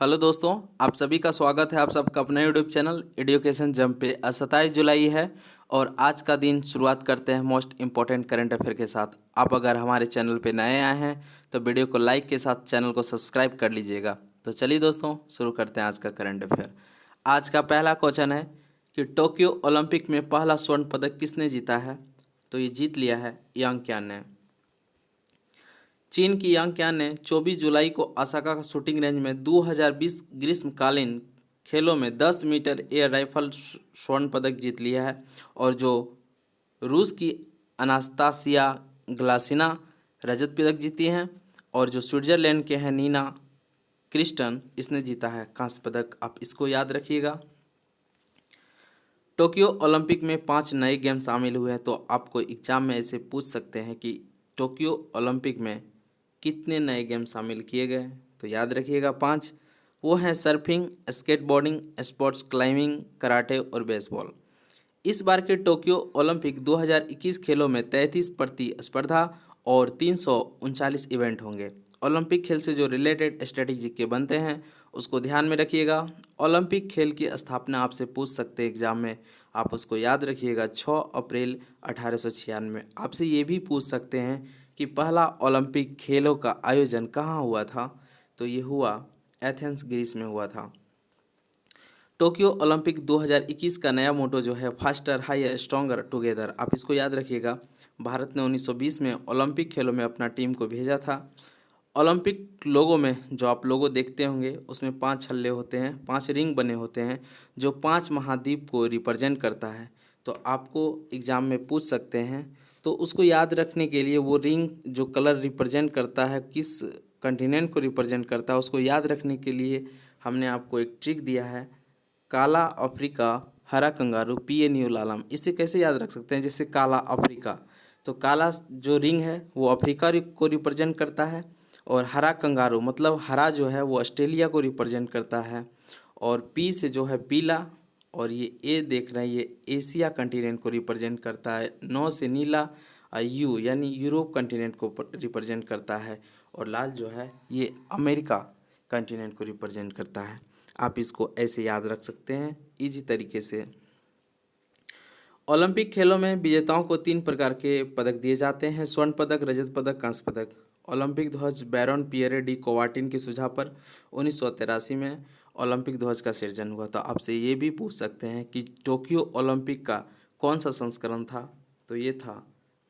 Hello दोस्तों, आप सभी का स्वागत है आप सबका अपने यूट्यूब चैनल एजुकेशन जंप पे। आज 27 जुलाई है और आज का दिन शुरुआत करते हैं मोस्ट इम्पॉर्टेंट करंट अफेयर के साथ। आप अगर हमारे चैनल पे नए आए हैं तो वीडियो को लाइक के साथ चैनल को सब्सक्राइब कर लीजिएगा। तो चलिए दोस्तों, शुरू करते हैं आज का करंट अफेयर। आज का पहला क्वेश्चन है कि टोक्यो ओलंपिक में पहला स्वर्ण पदक किसने जीता है? तो ये जीत लिया है यांग क्यान ने। चीन की यांग क्यान ने 24 जुलाई को ओसाका का शूटिंग रेंज में 2020 ग्रीष्मकालीन खेलों में 10 मीटर एयर राइफल स्वर्ण पदक जीत लिया है। और जो रूस की अनास्तासिया ग्लासिना रजत पदक जीती हैं और जो स्विट्जरलैंड के हैं नीना क्रिस्टन, इसने जीता है कांस्य पदक। आप इसको याद रखिएगा। टोक्यो ओलंपिक में 5 नए गेम शामिल हुए हैं। तो आपको एग्जाम में ऐसे पूछ सकते हैं कि टोक्यो ओलंपिक में कितने नए गेम शामिल किए गए? तो याद रखिएगा 5। वो हैं surfing, skateboarding, sports climbing, karate और बेसबॉल। इस बार के टोक्यो ओलंपिक 2021 खेलों में 33 प्रतिस्पर्धा और 339 इवेंट होंगे। ओलंपिक खेल से जो रिलेटेड स्ट्रेटेजी के बनते हैं उसको ध्यान में रखिएगा। ओलंपिक खेल की स्थापना आपसे पूछ सकते हैं एग्जाम में, आप उसको याद रखिएगा 6 अप्रैल 1896। आपसे ये भी पूछ सकते हैं कि पहला ओलंपिक खेलों का आयोजन कहाँ हुआ था? तो ये हुआ एथेंस ग्रीस में हुआ था। टोक्यो ओलंपिक 2021 का नया मोटो जो है फास्टर हाई स्ट्रॉन्गर टुगेदर, आप इसको याद रखिएगा। भारत ने 1920 में ओलंपिक खेलों में अपना टीम को भेजा था। ओलंपिक लोगों में जो आप लोगो देखते होंगे उसमें 5 छल्ले होते हैं, 5 रिंग बने होते हैं जो 5 महाद्वीप को रिप्रेजेंट करता है। तो आपको एग्ज़ाम में पूछ सकते हैं, तो उसको याद रखने के लिए वो रिंग जो कलर रिप्रेजेंट करता है, किस कंटिनेंट को रिप्रेजेंट करता है, उसको याद रखने के लिए हमने आपको एक ट्रिक दिया है। काला अफ्रीका, हरा कंगारू, PNU लालम। इसे कैसे याद रख सकते हैं? जैसे काला अफ्रीका, तो काला जो रिंग है वो अफ्रीका को रिप्रेजेंट करता है और हरा कंगारू मतलब हरा जो है वो ऑस्ट्रेलिया को रिप्रेजेंट करता है। और पी से जो है पीला, और ये ए देख रहे हैं ये एशिया कंटिनेंट को रिप्रेजेंट करता है। 9 से नीला, यू यानी यूरोप कंटिनेंट को रिप्रेजेंट करता है। और लाल जो है ये अमेरिका कंटिनेंट को रिप्रेजेंट करता है। आप इसको ऐसे याद रख सकते हैं इजी तरीके से। ओलंपिक खेलों में विजेताओं को 3 प्रकार के पदक दिए जाते हैं: स्वर्ण पदक, रजत पदक, कांस्य पदक। ओलंपिक ध्वज बैरन पियरे डी कोवाटिन के सुझाव पर 1983 में ओलंपिक ध्वज का सृजन हुआ था। आपसे ये भी पूछ सकते हैं कि टोक्यो ओलंपिक का कौन सा संस्करण था? तो ये था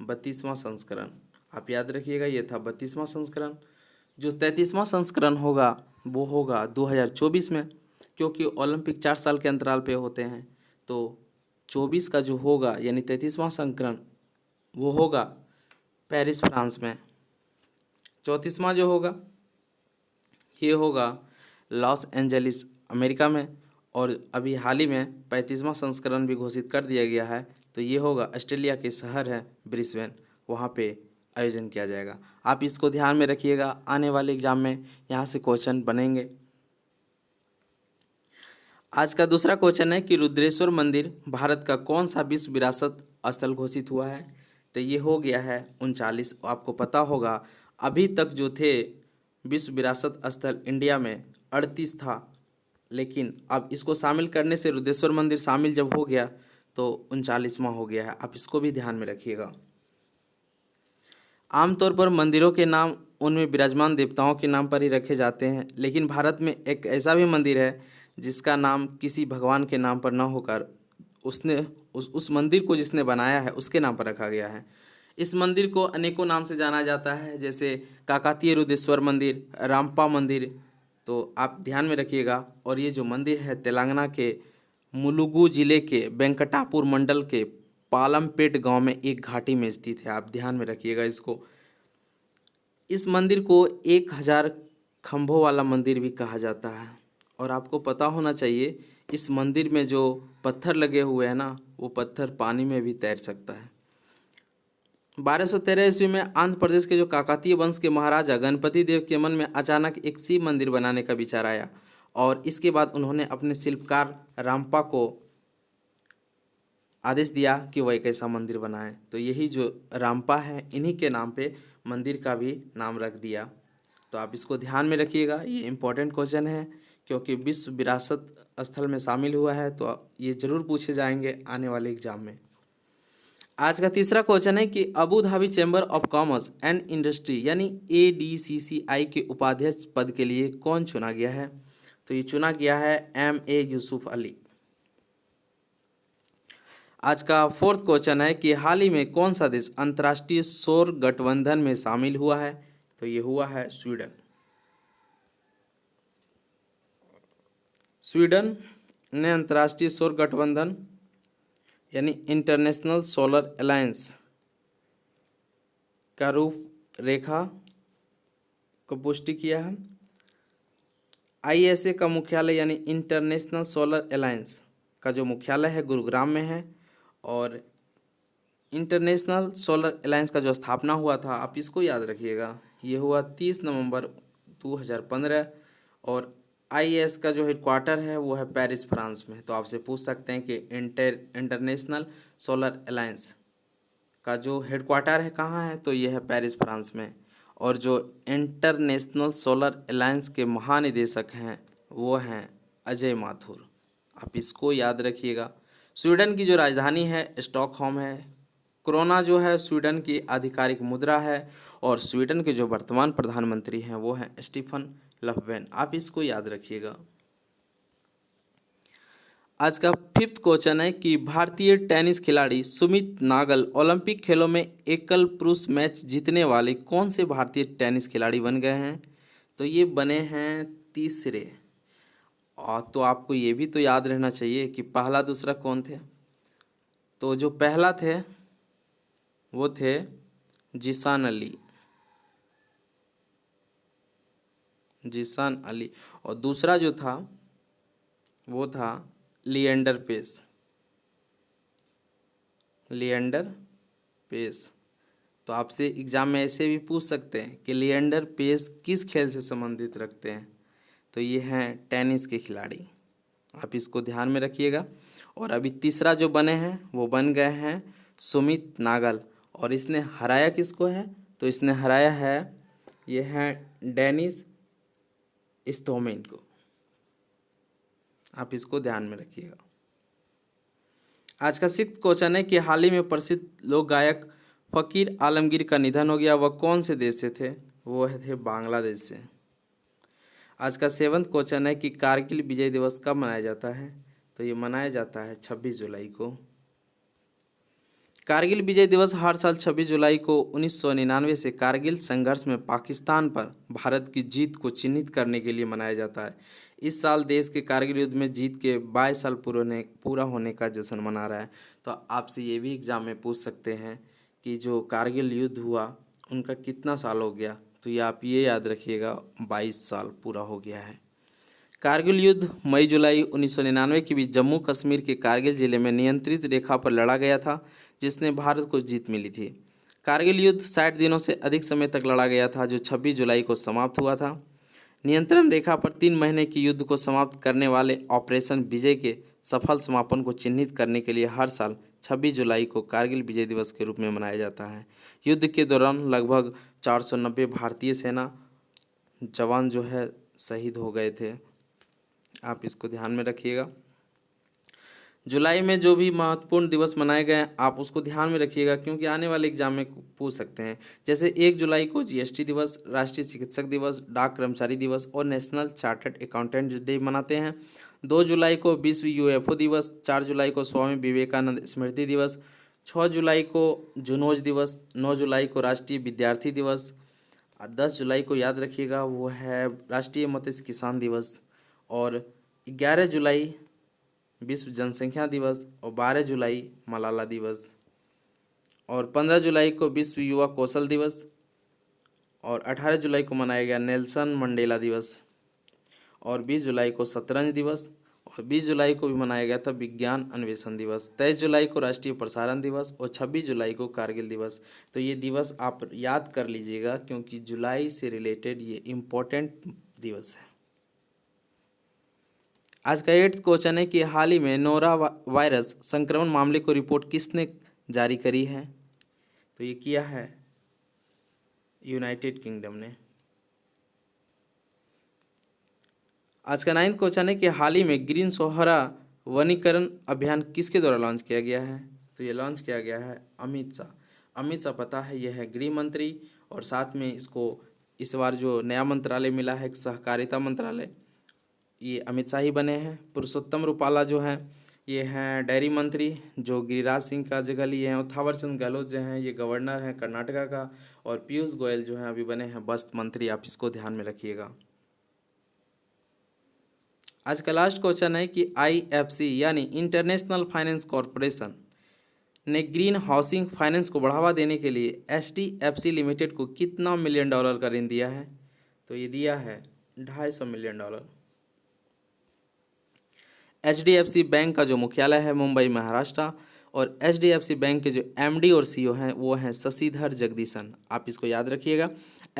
32वां संस्करण। आप याद रखिएगा ये था 32वां संस्करण। जो 33वां संस्करण होगा वो होगा 2024 में, क्योंकि ओलंपिक 4 साल के अंतराल पे होते हैं। तो 24 का जो होगा यानी 33वां संस्करण वो होगा पेरिस फ्रांस में। 34वां जो होगा ये होगा लॉस एंजलिस अमेरिका में। और अभी हाल ही में 35वां संस्करण भी घोषित कर दिया गया है, तो ये होगा ऑस्ट्रेलिया के शहर है ब्रिस्बेन, वहाँ पे आयोजन किया जाएगा। आप इसको ध्यान में रखिएगा, आने वाले एग्जाम में यहाँ से क्वेश्चन बनेंगे। आज का दूसरा क्वेश्चन है कि रुद्रेश्वर मंदिर भारत का कौन सा विश्व विरासत स्थल घोषित हुआ है? तो ये हो गया है 39। आपको पता होगा अभी तक जो थे विश्व विरासत स्थल इंडिया में 38 था, लेकिन अब इसको शामिल करने से रुद्रेश्वर मंदिर शामिल जब हो गया तो 39वां हो गया है। आप इसको भी ध्यान में रखिएगा। आमतौर पर मंदिरों के नाम उनमें विराजमान देवताओं के नाम पर ही रखे जाते हैं, लेकिन भारत में एक ऐसा भी मंदिर है जिसका नाम किसी भगवान के नाम पर न होकर उस मंदिर को जिसने बनाया है उसके नाम पर रखा गया है। इस मंदिर को अनेकों नाम से जाना जाता है, जैसे काकातीय रुद्रेश्वर मंदिर, रामपा मंदिर। तो आप ध्यान में रखिएगा। और ये जो मंदिर है तेलंगाना के मुलुगु जिले के वेंकटापुर मंडल के पालमपेट गांव में एक घाटी में स्थित है। आप ध्यान में रखिएगा इसको। इस मंदिर को 1000 खंभों वाला मंदिर भी कहा जाता है। और आपको पता होना चाहिए इस मंदिर में जो पत्थर लगे हुए हैं ना, वो पत्थर पानी में भी तैर सकता है। 1213 ईस्वी में आंध्र प्रदेश के जो काकातीय वंश के महाराजा गणपति देव के मन में अचानक एक शिव मंदिर बनाने का विचार आया, और इसके बाद उन्होंने अपने शिल्पकार रामपा को आदेश दिया कि वह एक ऐसा मंदिर बनाए। तो यही जो रामपा है इन्हीं के नाम पे मंदिर का भी नाम रख दिया। तो आप इसको ध्यान में रखिएगा, ये इम्पोर्टेंट क्वेश्चन है क्योंकि विश्व विरासत स्थल में शामिल हुआ है, तो ये जरूर पूछे जाएंगे आने वाले एग्जाम में। आज का तीसरा क्वेश्चन है कि Abu Dhabi chamber of commerce and industry यानी ADCCI के उपाध्यक्ष पद के लिए कौन चुना गया है? तो ये चुना गया है MA यूसुफ अली। आज का फोर्थ क्वेश्चन है कि हाल ही में कौन सा देश अंतर्राष्ट्रीय सौर गठबंधन में शामिल हुआ है? तो ये हुआ है स्वीडन। स्वीडन ने अंतर्राष्ट्रीय सौर गठबंधन यानी इंटरनेशनल सोलर अलायंस का रूपरेखा को पुष्टि किया है। ISA का मुख्यालय यानी इंटरनेशनल सोलर अलायंस का जो मुख्यालय है गुरुग्राम में है, और इंटरनेशनल सोलर अलायंस का जो स्थापना हुआ था, आप इसको याद रखिएगा, ये हुआ 30 नवंबर 2015, और IS का जो हेडक्वार्टर है वो है पेरिस फ्रांस में। तो आपसे पूछ सकते हैं कि इंटरनेशनल सोलर अलायंस का जो हेडक्वार्टर है कहाँ है? तो ये है पेरिस फ्रांस में। और जो इंटरनेशनल सोलर अलायंस के महानिदेशक हैं वो हैं अजय माथुर। आप इसको याद रखिएगा। स्वीडन की जो राजधानी है स्टॉकहोम है। क्रोना जो है स्वीडन की आधिकारिक मुद्रा है, और स्वीडन के जो वर्तमान प्रधानमंत्री हैं वो हैं स्टीफन लफवेन। आप इसको याद रखिएगा। आज का फिफ्थ क्वेश्चन है कि भारतीय टेनिस खिलाड़ी सुमित नागल ओलंपिक खेलों में एकल पुरुष मैच जीतने वाले कौन से भारतीय टेनिस खिलाड़ी बन गए हैं? तो ये बने हैं तीसरे। और तो आपको ये भी तो याद रहना चाहिए कि पहला दूसरा कौन थे। तो जो पहला थे वो थे जीशान अली, और दूसरा जो था वो था लिएंडर पेस। तो आपसे एग्जाम में ऐसे भी पूछ सकते हैं कि लिएंडर पेस किस खेल से संबंधित रखते हैं? तो ये हैं टेनिस के खिलाड़ी। आप इसको ध्यान में रखिएगा। और अभी तीसरा जो बने हैं वो बन गए हैं सुमित नागल, और इसने हराया किसको है? तो इसने हराया है, ये है डेनिस स्टोमेन को। आप इसको ध्यान में रखिएगा। आज का सिक्स्थ क्वेश्चन है कि हाल ही में प्रसिद्ध लोक गायक फ़कीर आलमगीर का निधन हो गया। वह कौन से देश से थे? वो थे बांग्लादेश से। आज का सेवंथ क्वेश्चन है कि कारगिल विजय दिवस कब मनाया जाता है? तो ये मनाया जाता है 26 जुलाई को। कारगिल विजय दिवस हर साल 26 जुलाई को 1999 से कारगिल संघर्ष में पाकिस्तान पर भारत की जीत को चिन्हित करने के लिए मनाया जाता है। इस साल देश के कारगिल युद्ध में जीत के 22 साल पूरा होने का जश्न मना रहा है। तो आपसे ये भी एग्जाम में पूछ सकते हैं कि जो कारगिल युद्ध हुआ उनका कितना साल हो गया? तो ये आप ये याद रखिएगा, 22 साल पूरा हो गया है। कारगिल युद्ध मई जुलाई 1999 के बीच जम्मू कश्मीर के कारगिल जिले में नियंत्रित रेखा पर लड़ा गया था, जिसने भारत को जीत मिली थी। कारगिल युद्ध 60 दिनों से अधिक समय तक लड़ा गया था, जो 26 जुलाई को समाप्त हुआ था। नियंत्रण रेखा पर 3 महीने के युद्ध को समाप्त करने वाले ऑपरेशन विजय के सफल समापन को चिन्हित करने के लिए हर साल 26 जुलाई को कारगिल विजय दिवस के रूप में मनाया जाता है। युद्ध के दौरान लगभग 490 भारतीय सेना जवान जो है शहीद हो गए थे। आप इसको ध्यान में रखिएगा। जुलाई में जो भी महत्वपूर्ण दिवस मनाए गए हैं आप उसको ध्यान में रखिएगा, क्योंकि आने वाले एग्जाम में पूछ सकते हैं। जैसे 1 जुलाई को GST दिवस, राष्ट्रीय चिकित्सक दिवस, डाक कर्मचारी दिवस और नेशनल चार्टर्ड अकाउंटेंट डे मनाते हैं। 2 जुलाई को विश्व UFO दिवस, 4 जुलाई को स्वामी विवेकानंद स्मृति दिवस, 6 जुलाई को जुनोज दिवस, 9 जुलाई को राष्ट्रीय विद्यार्थी दिवस, 10 जुलाई को याद रखिएगा वो है राष्ट्रीय मत्स्य किसान दिवस, और 11 जुलाई विश्व जनसंख्या दिवस, और 12 जुलाई मलाला दिवस, और 15 जुलाई को विश्व युवा कौशल दिवस, और 18 जुलाई को मनाया गया नेल्सन मंडेला दिवस, और 20 जुलाई को शतरंज दिवस, और 20 जुलाई को भी मनाया गया था विज्ञान अन्वेषण दिवस। 23 जुलाई को राष्ट्रीय प्रसारण दिवस, और 26 जुलाई को कारगिल दिवस। तो ये दिवस आप याद कर लीजिएगा, क्योंकि जुलाई से रिलेटेड ये इम्पोर्टेंट दिवस है। आज का 8th क्वेश्चन है कि हाल ही में नोरा वायरस संक्रमण मामले को रिपोर्ट किसने जारी करी है? तो ये किया है यूनाइटेड किंगडम ने। आज का 9th क्वेश्चन है कि हाल ही में ग्रीन सोहरा वनीकरण अभियान किसके द्वारा लॉन्च किया गया है? तो ये लॉन्च किया गया है अमित शाह। अमित शाह पता है यह है गृह मंत्री, और साथ में इसको इस बार जो नया मंत्रालय मिला है सहकारिता मंत्रालय, ये अमित शाह ही बने हैं। पुरुषोत्तम रूपाला जो हैं ये हैं डेयरी मंत्री, जो गिरिराज सिंह का जगह लिए हैं। और थावरचंद गहलोत जो हैं ये गवर्नर हैं कर्नाटका का। और पीयूष गोयल जो हैं अभी बने हैं वस्त्र मंत्री। आप इसको ध्यान में रखिएगा। आज का लास्ट क्वेश्चन है कि IFC यानी इंटरनेशनल फाइनेंस कॉरपोरेशन ने ग्रीन हाउसिंग फाइनेंस को बढ़ावा देने के लिए HDFC लिमिटेड को कितना $1 मिलियन का ऋण दिया है? तो ये दिया है $250 मिलियन। HDFC बैंक का जो मुख्यालय है मुंबई महाराष्ट्र, और HDFC बैंक के जो MD और CEO हैं वो हैं शशिधर जगदीशन। आप इसको याद रखिएगा।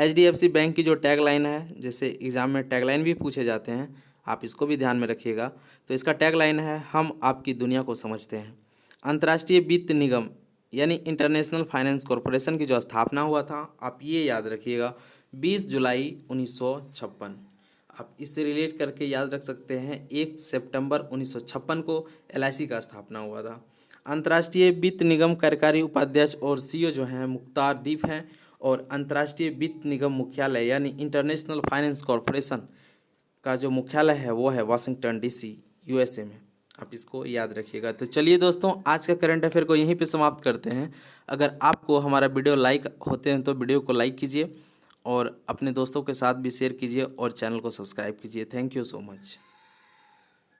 HDFC बैंक की जो टैगलाइन है, जैसे एग्जाम में टैगलाइन भी पूछे जाते हैं, आप इसको भी ध्यान में रखिएगा। तो इसका टैगलाइन है हम आपकी दुनिया को समझते हैं। अंतर्राष्ट्रीय वित्त निगम यानी इंटरनेशनल फाइनेंस कॉरपोरेशन की जो स्थापना हुआ था, आप ये याद रखिएगा, 20 जुलाई 1956। आप इससे रिलेट करके याद रख सकते हैं 1 सितंबर 1956 को LIC का स्थापना हुआ था। अंतर्राष्ट्रीय वित्त निगम कार्यकारी उपाध्यक्ष और CEO जो हैं मुख्तार दीप हैं। और अंतर्राष्ट्रीय वित्त निगम मुख्यालय यानी इंटरनेशनल फाइनेंस कॉरपोरेशन का जो मुख्यालय है वो है वाशिंगटन DC USA में। आप इसको याद रखिएगा। तो चलिए दोस्तों, आज का करंट अफेयर को यहीं पे समाप्त करते हैं। अगर आपको हमारा वीडियो लाइक होते हैं तो वीडियो को लाइक कीजिए और अपने दोस्तों के साथ भी शेयर कीजिए और चैनल को सब्सक्राइब कीजिए। Thank you so much.